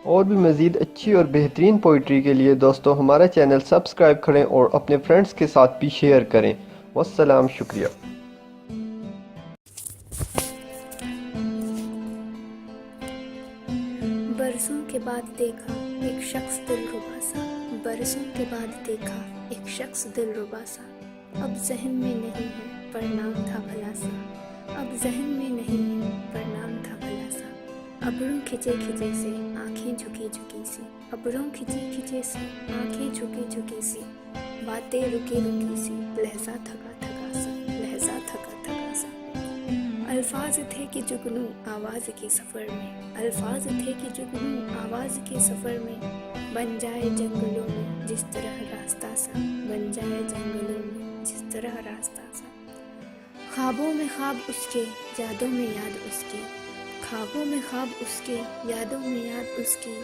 और भी मज़ीद अच्छी और बेहतरीन पोइट्री के लिए दोस्तों हमारा चैनल सब्सक्राइब करें और अपने फ्रेंड्स के साथ भी शेयर करें। वस्सलाम, शुक्रिया। बरसों के बाद देखा एक शख्स दिलरुबा सा, बरसों के बाद देखा एक शख्स दिलरुबा सा। अब ज़हन में नहीं है पर नाम था भला सा, अब ज़हन में नहीं है पर नाम था भला सा। अबरों खिंचे खिंचे से आंखें झुकी झुकी सी, अबरों खिंचे खिंचे से आंखें झुकी झुकी सी। बातें रुकी रुकी सी, लहजा थका थका सा, लहजा थका थका सा। अल्फाज थे कि जुगनू आवाज़ के सफ़र में, अल्फाज थे कि जुगनू आवाज़ के सफ़र में। बन जाए जंगलों में जिस तरह रास्ता सा, बन जाए जंगलों में जिस तरह रास्ता सा। ख्वाबों में ख्वाब उसके, यादों में याद उसकी, ख्वाबों में ख्वाब उसके, यादों में याद उसकी।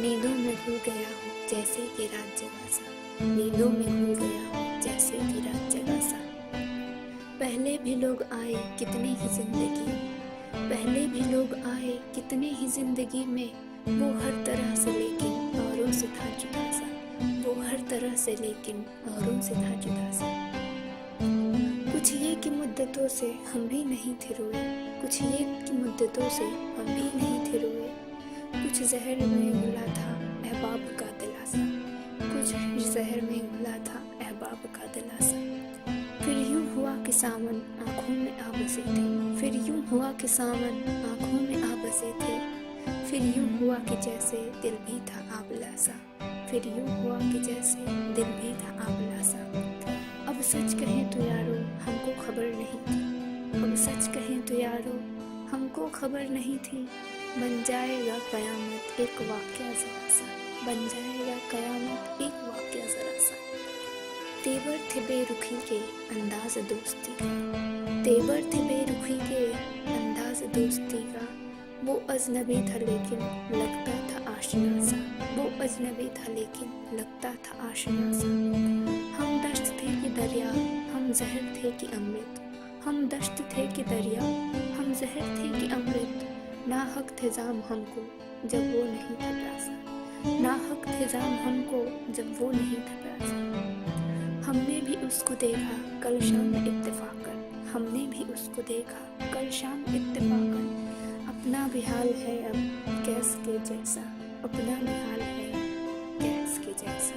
नींदों में भूल गया हूँ जैसे कि रात जगा सा, नींदों में भूल गया हूँ जैसे कि रात जगा सा। पहले भी लोग आए कितने ही जिंदगी, पहले भी लोग आए कितने ही जिंदगी में। वो हर तरह से लेकिन औरों से था जुदा सा, वो हर तरह से लेकिन औरों से था जुदा सा। कुछ ये कि मुद्दतों से हम भी नहीं थे रोए, कुछ ये कि मुद्दतों से हम भी नहीं थे रोए। कुछ जहर में घुला था अहबाब का दिलासा, कुछ जहर में घुला था अहबाब का दिलासा। फिर यूं हुआ कि सावन आँखों में आ बसे थे, फिर यूं हुआ कि सावन आँखों में आ बसे थे। फिर यूं हुआ कि जैसे दिल भी था आबला सा, फिर यूं हुआ कि जैसे दिल भी था आबला सा। अब सच कहें तो यारो हमको खबर नहीं थी, अब सच कहें तो यारो हमको खबर नहीं थी। बन जाएगा कयामत एक वाक़या ज़रा सा, बन जाएगा कयामत एक वाक़या ज़रा सा। तेवर थे बेरुखी के अंदाज दोस्ती का, तेवर थे बेरुखी के अंदाज दोस्ती का। वो अजनबी था लेकिन लगता था आशना सा, वो अजनबी था लेकिन लगता था आशना सा। हम दश्त थे कि दरिया, हम जहर थे कि अमृत, हम दश्त थे कि दरिया, हम जहर थे कि अमृत। नाहक थे जाम हमको जब वो नहीं था प्यासा, नाहक थे जाम हमको जब वो नहीं था प्यासा। हमने भी उसको देखा कल शाम इत्तेफाकन, हमने भी उसको देखा कल शाम इत्तेफाकन। अपना भी हाल है अब गैस के जैसा, अपना भी हाल है गैस के जैसा।